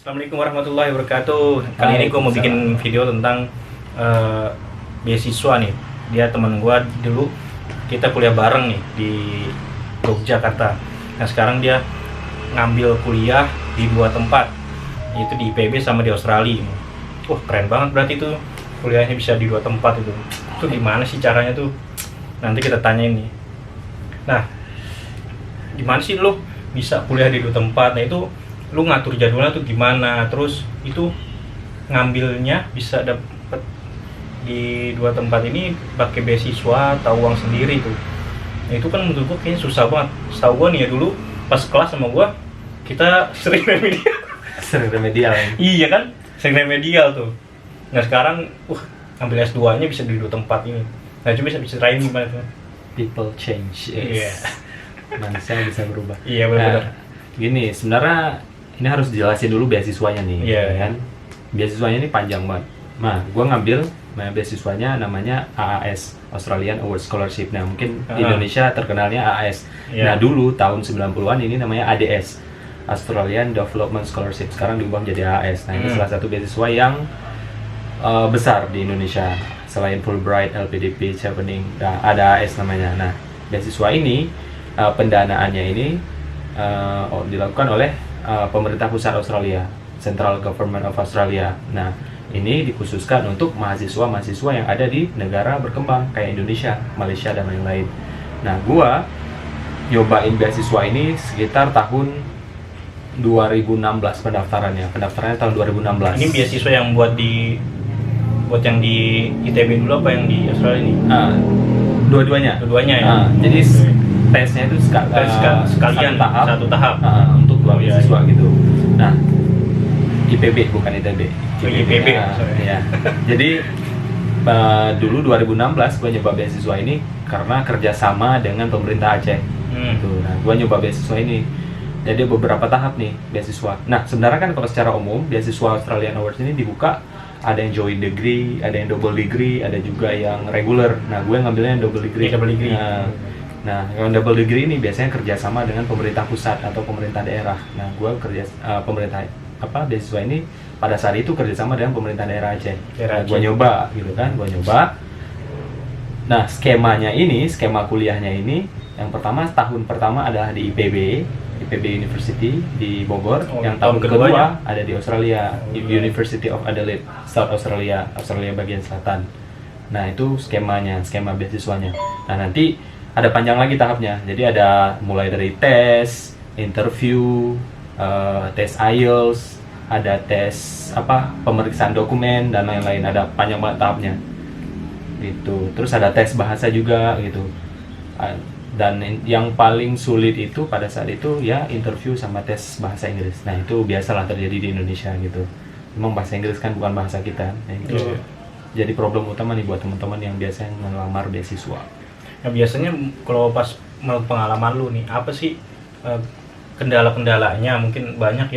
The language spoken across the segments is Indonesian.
Assalamualaikum warahmatullahi wabarakatuh. Kali ini gue mau bikin video tentang beasiswa nih. Dia teman gue dulu, kita kuliah bareng nih di Yogyakarta. Nah sekarang dia ngambil kuliah di dua tempat, yaitu di IPB sama di Australia. Wah keren banget berarti tuh kuliahnya bisa di dua tempat itu. Itu gimana sih caranya tuh? Nanti kita tanyain nih. Nah gimana sih lo bisa kuliah di dua tempat? Nah itu lu ngatur jadwalnya tuh gimana, terus itu ngambilnya bisa dapet di dua tempat ini pakai beasiswa atau uang sendiri tuh. Nah, itu kan menurut gua kayaknya susah banget. Setahu gua nih ya dulu pas kelas sama gua kita sering remedial. Sering remedial. Iya kan, sering remedial tuh. Nah sekarang ambil S2 nya bisa di dua tempat ini. Nah coba bisa ceritain gimana tuh. People change. Iya. Manusia bisa berubah. Iya benar-benar. Gini, sebenarnya ini harus dijelasin dulu beasiswanya nih, Iya. kan? Beasiswanya ini panjang banget. Nah, gue ngambil beasiswanya namanya AAS, Australian Award Scholarship. Nah, mungkin di Indonesia terkenalnya AAS. Iya. Nah, dulu tahun 90-an ini namanya ADS, Australian Development Scholarship. Sekarang diubah menjadi AAS. Nah, ini salah satu beasiswa yang besar di Indonesia. Selain Fulbright, LPDP, Chevening, ada AAS namanya. Nah, beasiswa ini pendanaannya ini dilakukan oleh pemerintah pusat Australia, Central Government of Australia. Nah, ini dikhususkan untuk mahasiswa-mahasiswa yang ada di negara berkembang kayak Indonesia, Malaysia dan lain-lain. Nah, gua nyobain beasiswa ini sekitar tahun 2016 pendaftarannya. Pendaftarannya tahun 2016. Ini beasiswa yang buat yang di ITB dulu apa yang di Australia ini? Dua-duanya. Dua-duanya ya. Jadi tesnya itu sekalian satu tahap untuk dua iya, beasiswa iya. gitu. Nah, IPB bukan ITB. IPB. Ya. Jadi dulu 2016 gue nyoba beasiswa ini karena kerjasama dengan pemerintah Aceh. Gitu. Nah, gue nyoba beasiswa ini. Jadi beberapa tahap nih beasiswa. Nah, sebenarnya kan kalau secara umum beasiswa Australian Awards ini dibuka, ada yang joint degree, ada yang double degree, ada juga yang regular. Nah, gue ngambilnya yang double degree. Nah, yang double degree ini biasanya kerjasama dengan pemerintah pusat atau pemerintah daerah. Nah, gue pemerintah beasiswa ini pada saat itu kerjasama dengan pemerintah daerah Aceh. Nah, gue nyoba, gitu kan, gue nyoba. Nah, skema kuliahnya ini, yang pertama tahun pertama adalah di IPB University di Bogor. Yang tahun kedua ada di Australia, University of Adelaide, South Australia bagian selatan. Nah, itu skema beasiswanya. Nah, nanti ada panjang lagi tahapnya. Jadi ada mulai dari tes, interview, tes IELTS, ada tes pemeriksaan dokumen dan lain-lain. Ada panjang banget tahapnya. Gitu. Terus ada tes bahasa juga gitu. Dan yang paling sulit itu pada saat itu ya interview sama tes bahasa Inggris. Nah, itu biasalah terjadi di Indonesia gitu. Memang bahasa Inggris kan bukan bahasa kita. Nah, itu jadi problem utama nih buat teman-teman yang biasanya melamar beasiswa. Nah biasanya kalau pas menurut pengalaman lu nih, apa sih kendala-kendalanya? Mungkin banyak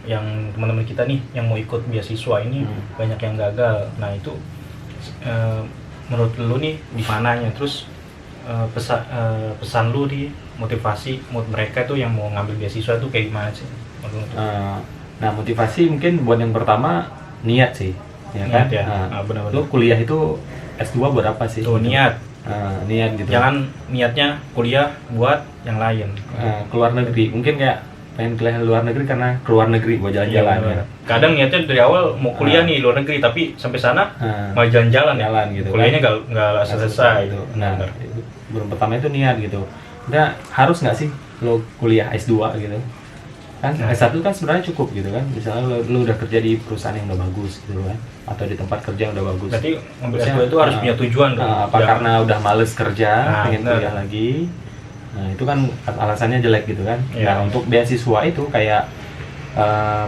yang teman-teman kita nih yang mau ikut beasiswa ini banyak yang gagal. Nah itu menurut lu nih di mananya? Terus pesan lu di motivasi mereka tuh yang mau ngambil beasiswa tuh kayak gimana sih? Nah, motivasi mungkin buat yang pertama niat sih, ya kan? Benar-benar. Lu kuliah itu S2 buat apa sih? Tuh niat. Niat gitu. Jangan niatnya kuliah buat yang lain. Keluar negeri, mungkin kayak pengen kuliah luar negeri karena keluar negeri buat jalan-jalan. Iya, kadang niatnya dari awal mau kuliah nih luar negeri, tapi sampai sana mau jalan-jalan gitu. Kuliahnya nggak selesai. Gitu. Nah, belum pertama itu niat gitu. Udah harus nggak sih lo kuliah S2 gitu? Kan S1 kan sebenarnya cukup gitu kan. Misalnya lo udah kerja di perusahaan yang udah bagus gitu kan, atau di tempat kerja yang udah bagus. Berarti ngambil S2 itu harus punya tujuan dong. Karena udah males kerja, pengen kuliah lagi. Nah, itu kan alasannya jelek gitu kan. Nah, untuk beasiswa itu kayak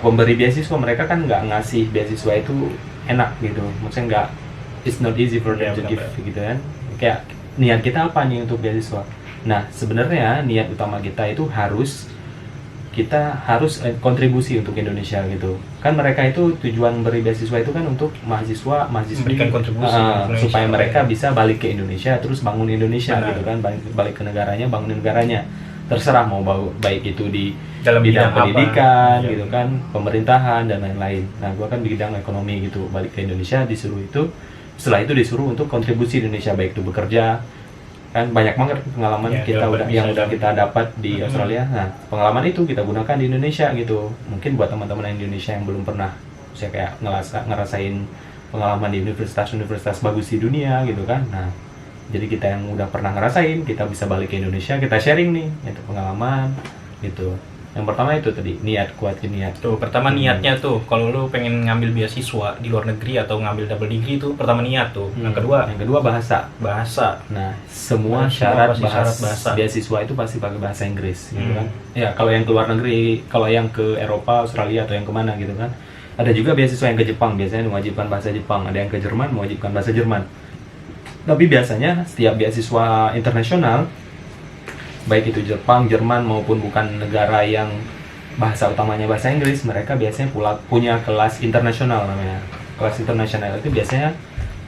pemberi beasiswa mereka kan nggak ngasih beasiswa itu enak gitu. Maksudnya it's not easy for them to give gitu kan. Kayak niat kita apa nih untuk beasiswa? Nah, sebenarnya niat utama kita itu kita harus kontribusi untuk Indonesia gitu. Kan mereka itu tujuan beri beasiswa itu kan untuk mahasiswa memberikan kontribusi supaya mereka bisa balik ke Indonesia terus bangun Indonesia gitu kan, balik ke negaranya, bangun negaranya. terserah mau baik itu di Dalam bidang bidang apa? pendidikan Iya. gitu kan, pemerintahan dan lain-lain. Nah gue kan di bidang ekonomi gitu, balik ke Indonesia disuruh itu, setelah itu disuruh untuk kontribusi di Indonesia, baik itu bekerja kan, banyak banget pengalaman Ya, kita dapat udah yang bisa udah dapat. kita dapat di Australia. Nah pengalaman itu kita gunakan di Indonesia gitu. Mungkin buat teman-teman yang di Indonesia yang belum pernah, saya kayak ngerasain pengalaman di universitas-universitas bagus di dunia gitu kan. Nah jadi kita yang udah pernah ngerasain, kita bisa balik ke Indonesia, kita sharing nih itu pengalaman gitu. Yang pertama itu tadi, kuatin niat. Tuh, pertama niatnya tuh, kalau lu pengen ngambil beasiswa di luar negeri atau ngambil double degree tuh, pertama niat tuh. Yang kedua bahasa. bahasa. Nah, semua Nah, syarat pasti syarat bahasa. beasiswa itu pasti pakai bahasa Inggris gitu kan. Ya, kalau yang ke luar negeri, kalau yang ke Eropa, Australia atau yang kemana gitu kan. Ada juga beasiswa yang ke Jepang, biasanya mewajibkan bahasa Jepang. Ada yang ke Jerman, mewajibkan bahasa Jerman. Tapi biasanya setiap beasiswa internasional, baik itu Jepang, Jerman maupun bukan negara yang bahasa utamanya bahasa Inggris, mereka biasanya punya kelas internasional namanya. Kelas internasional itu biasanya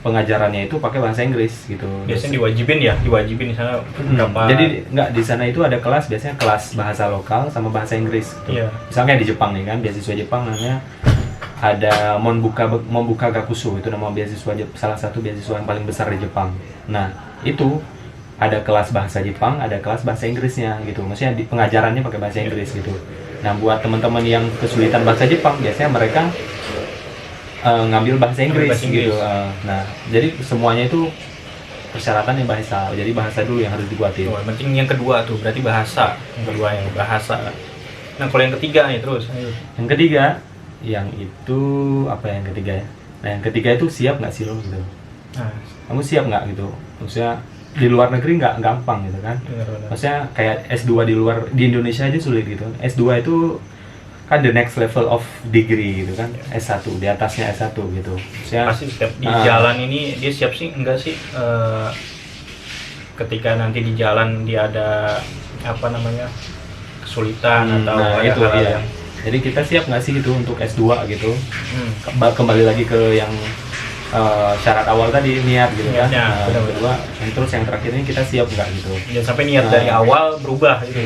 pengajarannya itu pakai bahasa Inggris gitu. Biasanya diwajibin di sana berapa. Jadi nggak, di sana itu ada kelas, biasanya kelas bahasa lokal sama bahasa Inggris gitu. Iya. Misalnya di Jepang nih kan, beasiswa Jepang namanya ada Monbuka Gakuso, itu nama beasiswa salah satu beasiswa yang paling besar di Jepang. Nah, itu ada kelas bahasa Jepang, ada kelas bahasa Inggrisnya gitu. Maksudnya pengajarannya pakai bahasa Inggris gitu. Nah, buat teman-teman yang kesulitan bahasa Jepang, biasanya mereka ngambil bahasa Inggris gitu. Nah, jadi semuanya itu persyaratannya bahasa. Jadi bahasa dulu yang harus dikuatin. Yang penting yang kedua tuh, berarti bahasa. Yang kedua yang bahasa. Nah, kalau yang ketiga nih terus. Yang ketiga, yang itu apa yang ketiga ya? Nah, yang ketiga itu siap nggak sih lo gitu? Nah, Kamu siap nggak gitu? Maksudnya di luar negeri nggak gampang gitu kan? benar-benar. Maksudnya kayak S2 di Indonesia aja sulit gitu. S2 itu kan the next level of degree gitu kan, S1, di atasnya S1 gitu. Maksudnya, Pasti setiap di jalan ini dia siap sih enggak sih, ketika nanti di jalan dia ada apa namanya kesulitan atau nah ada itu hal-hal iya. yang Jadi kita siap nggak sih gitu untuk S2 gitu? Kembali lagi ke yang syarat awal tadi, niat gitu kan. Niatnya, Nah, benar-benar. kedua, yang terus yang terakhir ini kita siap nggak gitu? jangan sampai niat dari awal berubah gitu.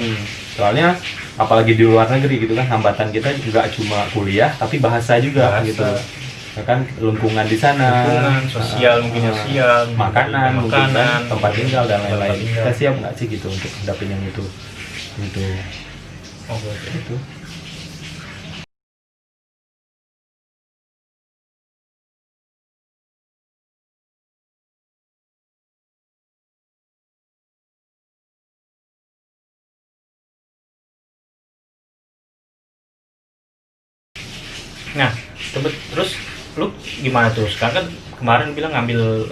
Soalnya apalagi di luar negeri gitu kan, hambatan kita juga cuma kuliah tapi bahasa juga Bahasa. gitu. Ya kan, lingkungan di sana, Lingkungan sosial, mungkin sosial, makanan, mungkin kan, tempat tinggal dan tempat lain-lain. tinggal. Kita siap nggak sih gitu untuk hadapin yang itu? Gitu. Oke. Itu. Nah, terus lu gimana tuh? Sekarang kan kemarin bilang ngambil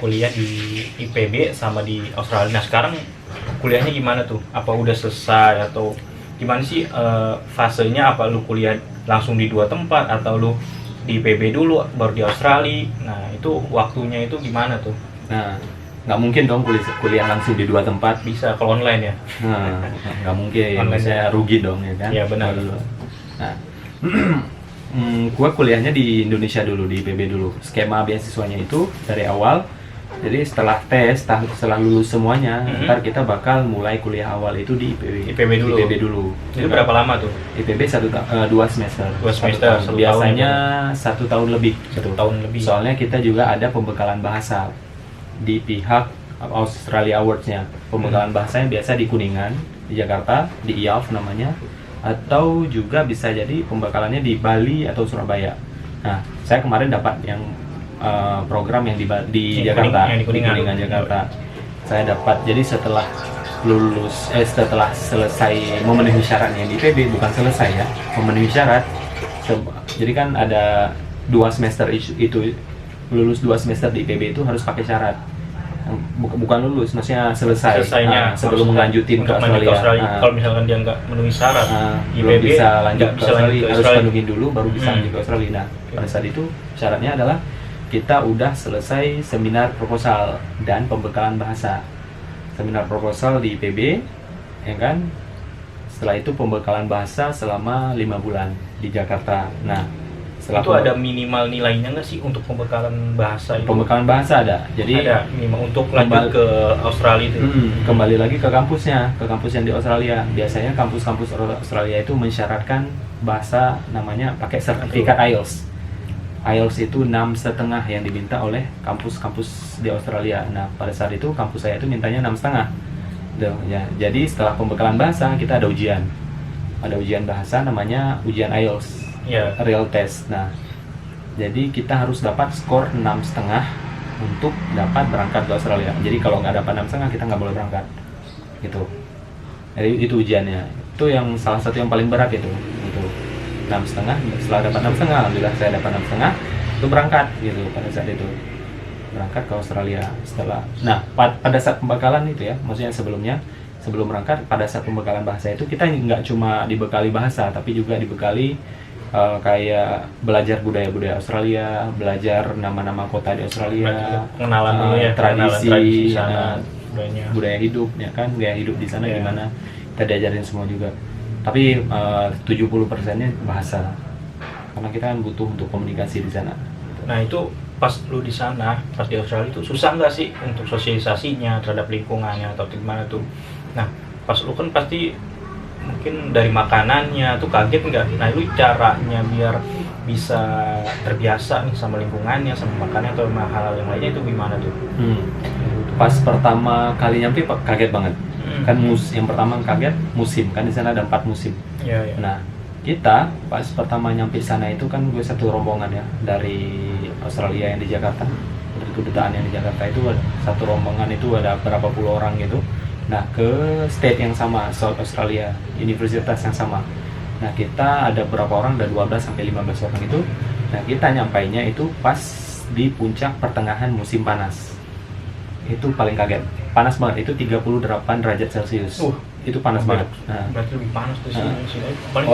kuliah di IPB sama di Australia. Nah, sekarang kuliahnya gimana tuh? Apa udah selesai atau gimana sih fasenya? Apa lu kuliah langsung di dua tempat atau lu di IPB dulu baru di Australia? Nah, itu waktunya itu gimana tuh? Nah, nggak mungkin dong kuliah langsung di dua tempat. Bisa kalau online ya? Nah, nggak mungkin. Online. Saya rugi dong ya kan? Iya, benar. Nah, gua kuliahnya di Indonesia dulu, di IPB dulu. Skema beasiswanya itu dari awal. Jadi setelah setelah lulus semuanya, ntar kita bakal mulai kuliah awal itu di IPB dulu. IPB dulu. Itu berapa lama tuh? IPB 2 semester. Dua semester, Satu tahun. 1 tahun Biasanya 1 tahun lebih. 1 gitu. tahun lebih. Soalnya kita juga ada pembekalan bahasa di pihak Australia Awards-nya. Pembekalan bahasanya biasa di Kuningan, di Jakarta, di IALF namanya, atau juga bisa jadi pembekalannya di Bali atau Surabaya. Nah, saya kemarin dapat yang program yang di Yang Jakarta, yang di Kuningan. Jakarta. Saya dapat, jadi setelah setelah selesai memenuhi syaratnya di IPB, bukan selesai ya, memenuhi syarat. Jadi kan ada 2 semester itu, lulus 2 semester di IPB itu harus pakai syarat. Bukan lulus, maksudnya Selesainya sebelum melanjutin ke untuk lanjut Australia. Kalau misalkan dia nggak memenuhi syarat, Belum bisa lanjut nggak ke Australia, harus Australia. penuhin dulu baru bisa lanjut ke Australia. Nah, pada saat itu syaratnya adalah kita udah selesai seminar proposal dan pembekalan bahasa. Seminar proposal di IPB, ya kan? Setelah itu pembekalan bahasa selama 5 bulan di Jakarta. Nah, Itu ada minimal nilainya nggak sih untuk pembekalan bahasa itu? Pembekalan bahasa ada. Jadi ada minimal untuk lanjut ke Australia itu. Kembali lagi ke kampusnya, ke kampus yang di Australia. Biasanya kampus-kampus Australia itu mensyaratkan bahasa namanya pakai sertifikat IELTS. IELTS itu 6,5 yang diminta oleh kampus-kampus di Australia. Nah, pada saat itu kampus saya itu mintanya 6,5. Ya. Jadi setelah pembekalan bahasa kita ada ujian. Ada ujian bahasa namanya ujian IELTS. Ya. Real test. Nah, jadi kita harus dapat skor 6,5 untuk dapat berangkat ke Australia. Jadi kalau nggak dapat 6,5 kita nggak boleh berangkat. Gitu. Jadi itu ujiannya. Itu yang salah satu yang paling berat itu. Gitu. 6,5. Setelah dapat 6,5, alhamdulillah saya dapat 6,5 itu berangkat gitu pada saat itu. Berangkat ke Australia setelah. Nah, pada saat pembekalan itu ya, maksudnya sebelum berangkat, pada saat pembekalan bahasa itu kita nggak cuma dibekali bahasa, tapi juga dibekali kayak belajar budaya-budaya Australia, belajar nama-nama kota di Australia, pengenalan dulu ya, tradisi sana, budaya hidup, ya kan, gaya hidup di sana gimana, kita diajarin semua juga. Tapi 70%-nya bahasa, karena kita kan butuh untuk komunikasi di sana. Nah itu pas lu di sana, pas di Australia itu susah nggak sih untuk sosialisasinya terhadap lingkungannya atau gimana tuh? Nah pas lu kan pasti mungkin dari makanannya tuh kaget nggak? Nah lu caranya biar bisa terbiasa nih sama lingkungannya, sama makanannya atau hal-hal yang lainnya itu gimana tuh? Pas pertama kali nyampe kaget banget. Kan yang pertama kaget musim, kan di sana ada 4 musim. Ya. Nah kita pas pertama nyampe sana itu kan gue satu rombongan ya dari Australia yang di Jakarta, dari kedutaan yang di Jakarta itu satu rombongan itu ada berapa puluh orang gitu. Nah, ke state yang sama, South Australia, universitas yang sama. Nah, kita ada berapa orang, ada 12 sampai 15 orang itu. Nah, kita nyampainya itu pas di puncak pertengahan musim panas. Itu paling kaget. Panas banget, itu 38 derajat Celcius. Itu panas banget. Nah, berarti lebih panas tuh sini. Paling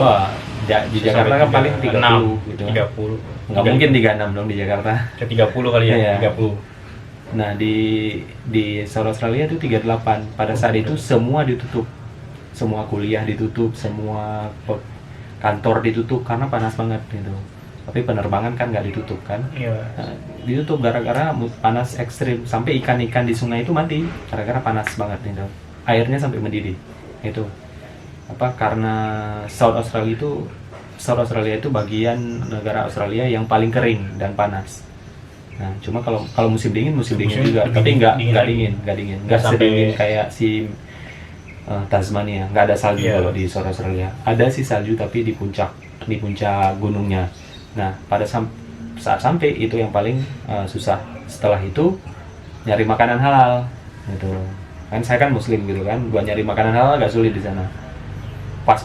di Jakarta kan paling 30 gitu. 30. Nggak mungkin 36 dong di Jakarta. Ke 30 kali ya, Iya. 30. Nah di South Australia itu 38. Pada saat itu semua ditutup, semua kuliah ditutup, semua kantor ditutup karena panas banget gitu. Tapi penerbangan kan nggak ditutup kan? Iya. Nah, ditutup gara-gara panas ekstrim, sampai ikan-ikan di sungai itu mati gara-gara panas banget gitu. Airnya sampai mendidih. Itu apa? Karena South Australia itu bagian negara Australia yang paling kering dan panas. Nah, cuma kalau musim dingin juga, tapi nggak dingin, nggak sedingin kayak si Tasmania, nggak ada salju kalau di South Australia. Ada sih salju tapi di puncak gunungnya. Nah, pada saat sampai itu yang paling susah. Setelah itu nyari makanan halal, gitu. Kan saya kan Muslim gitu kan, buat nyari makanan halal agak sulit di sana. Pas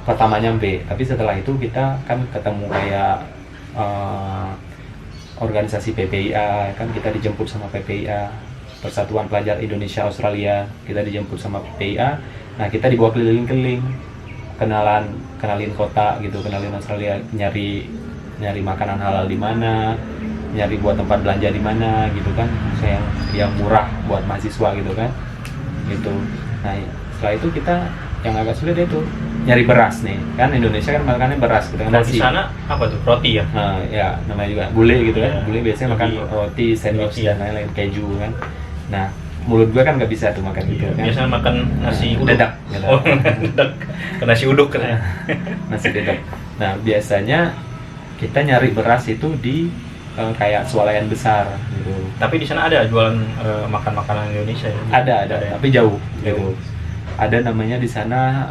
pertama nyampe, tapi setelah itu kita kan ketemu kayak organisasi PPIA, kan kita dijemput sama PPIA, Persatuan Pelajar Indonesia Australia, kita dijemput sama PPIA. Nah, kita dibawa keliling-keliling, kenalin kota gitu, kenalin Australia, nyari makanan halal di mana, nyari buat tempat belanja di mana gitu kan, yang murah buat mahasiswa gitu kan. Gitu. Nah, setelah itu kita yang agak sulit itu nyari beras nih, kan Indonesia kan makannya beras gitu kan. Kalau di sana apa tuh, roti ya? Nah, ya namanya juga bule gitu kan. Bule biasanya makan roti, sandwich dan lain-lain, keju kan. Nah, mulut gua kan nggak bisa tuh makan gitu kan. Biasanya makan nasi uduk. Dedak. Dedak. Nasi uduk kan. Nasi dedak. Nah, biasanya kita nyari beras itu di kayak swalayan besar gitu. Tapi di sana ada jualan makan makanan Indonesia ya? Ada, tapi jauh gitu. Ada namanya di sana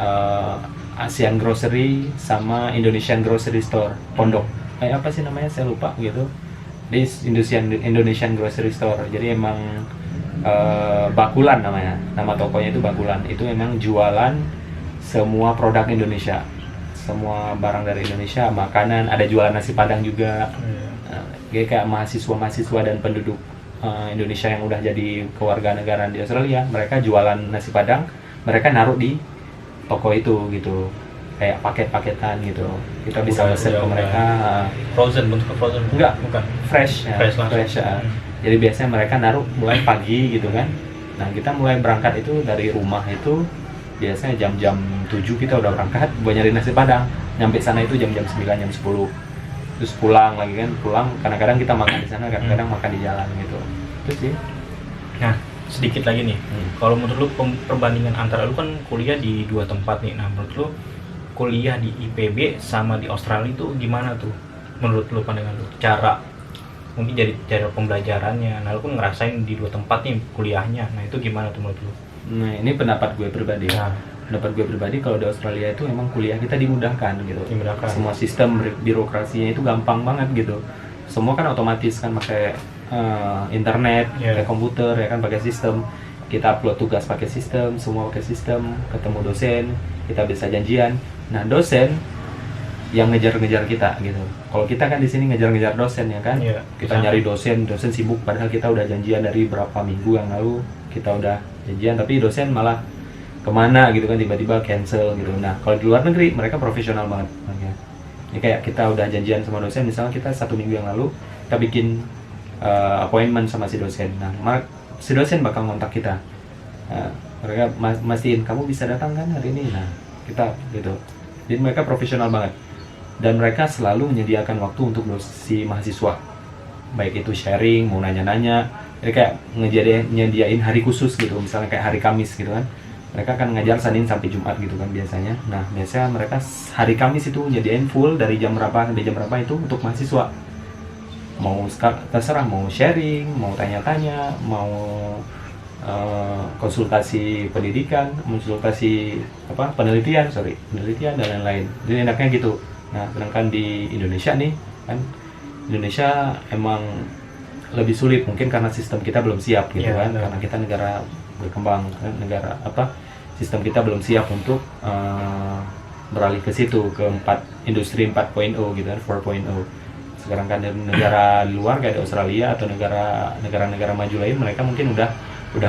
Asian Grocery sama Indonesian Grocery Store Pondok. Apa sih namanya, saya lupa gitu. Di Indonesian Grocery Store. Jadi emang Bakulan namanya. Nama tokonya itu Bakulan. Itu emang jualan semua produk Indonesia. Semua barang dari Indonesia, makanan, ada jualan nasi Padang juga. Kayak mahasiswa dan penduduk Indonesia yang udah jadi kewarganegaraan di Australia, mereka jualan nasi Padang, mereka naruh di toko itu gitu, kayak paket-paketan gitu. Kita bisa pesen ke mereka. Bentuk frozen? Enggak, bukan. Fresh ya. Jadi biasanya mereka naruh mulai pagi gitu kan. Nah, kita mulai berangkat itu dari rumah itu biasanya jam-jam 7 kita udah berangkat buat nyari nasi Padang. Nyampe sana itu jam-jam 9, jam 10. terus pulang lagi kan, pulang kadang-kadang kita makan di sana, kadang-kadang makan di jalan gitu. Terus sih. Nah, sedikit lagi nih. Kalau menurut lu perbandingan antara lu kan kuliah di dua tempat nih. Nah, menurut lu kuliah di IPB sama di Australia itu gimana tuh? Menurut lu, pandangan lu? Cara mungkin jadi cara pembelajarannya. Nah, lu kan ngerasain di dua tempat nih kuliahnya. Nah, itu gimana tuh menurut lu? Nah, ini pendapat gue pribadi. Nah, Pendapat gue pribadi, kalau di Australia itu emang kuliah kita dimudahkan gitu. Dimudahkan. Semua sistem birokrasinya itu gampang banget gitu. Semua kan otomatis kan, pakai internet, pakai komputer ya kan, pakai sistem. Kita upload tugas pakai sistem, semua pakai sistem, ketemu dosen, kita bisa janjian. Nah, dosen yang ngejar-ngejar kita gitu. Kalau kita kan di sini ngejar-ngejar dosen ya kan. Kita nyari dosen sibuk, padahal kita udah janjian dari berapa minggu yang lalu, kita udah janjian, tapi dosen malah kemana gitu kan, tiba-tiba cancel gitu. Nah, kalau di luar negeri mereka profesional banget. Ini kayak kita udah janjian sama dosen, misalnya kita 1 minggu yang lalu kita bikin appointment sama si dosen. Nah, si dosen bakal ngontak kita. Mereka mastiin kamu bisa datang kan hari ini. Nah, kita gitu. Jadi mereka profesional banget. Dan mereka selalu menyediakan waktu untuk si mahasiswa. Baik itu sharing, mau nanya-nanya. Jadi kayak nyediain hari khusus gitu, misalnya kayak hari Kamis gitu kan. Mereka akan ngajar Senin sampai Jumat gitu kan biasanya. Nah, biasanya mereka hari Kamis itu nyediain full dari jam berapa sampai jam berapa itu untuk mahasiswa. Mau terserah, mau sharing, mau tanya-tanya, mau konsultasi pendidikan, konsultasi penelitian dan lain-lain. Jadi enaknya gitu. Nah, sedangkan di Indonesia nih kan, Indonesia emang lebih sulit mungkin karena sistem kita belum siap gitu kan, karena kita negara berkembang, negara sistem kita belum siap untuk beralih ke situ, ke industri 4.0 gitu kan, 4.0. Sekarang kan dari negara luar kayak di Australia atau negara-negara maju lain, mereka mungkin udah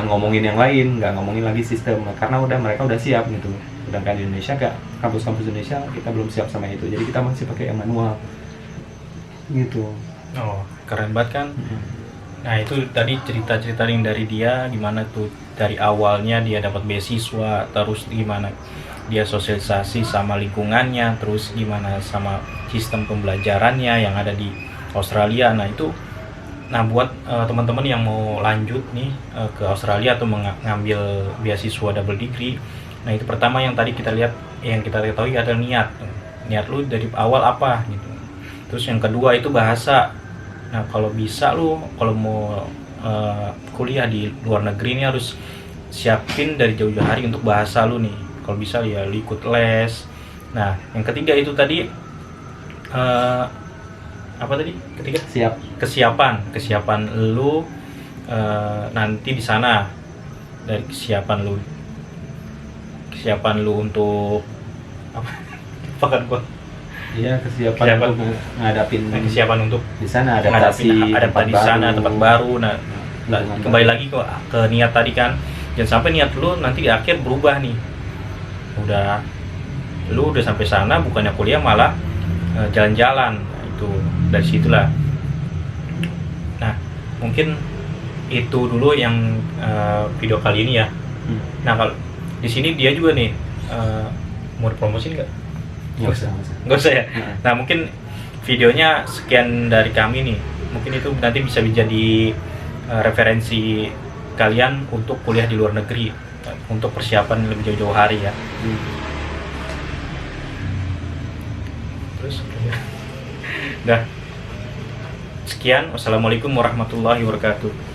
ngomongin yang lain, nggak ngomongin lagi sistem, karena mereka udah siap gitu. Sedangkan di Indonesia, kampus-kampus Indonesia kita belum siap sama itu, jadi kita masih pakai yang manual gitu. Oh, keren banget kan. Nah, itu tadi cerita-cerita yang dari dia, gimana tuh dari awalnya dia dapat beasiswa, terus gimana dia sosialisasi sama lingkungannya, terus gimana sama sistem pembelajarannya yang ada di Australia. Nah, itu buat teman-teman yang mau lanjut nih ke Australia atau mengambil beasiswa double degree. Nah, itu pertama yang tadi kita lihat, yang kita ketahui adalah niat lu dari awal apa gitu. Terus yang kedua itu bahasa. Nah, kalau bisa lu kalau mau kuliah di luar negeri ini harus siapin dari jauh-jauh hari untuk bahasa lu nih. Kalau bisa ya lu ikut les. Nah, yang ketiga itu tadi apa tadi? Ketiga? Kesiapan lu nanti di sana. Dari kesiapan lu untuk apa? Pakan gua. Iya, kesiapan untuk ngadapin, kesiapan untuk di sana adaptasi di sana, tempat baru. Nah, kembali lagi ke niat tadi kan, jangan sampai niat lu nanti di akhir berubah nih. Lu udah sampai sana bukannya kuliah malah jalan-jalan. Nah, itu dari situlah. Nah, mungkin itu dulu yang video kali ini ya. Nah, kalau di sini dia juga nih mau dipromosin nggak? Nggak usah ya. Nah, mungkin videonya sekian dari kami nih. Mungkin itu nanti bisa menjadi referensi kalian untuk kuliah di luar negeri, untuk persiapan lebih jauh-jauh hari ya. Terus sekian, wassalamualaikum warahmatullahi wabarakatuh.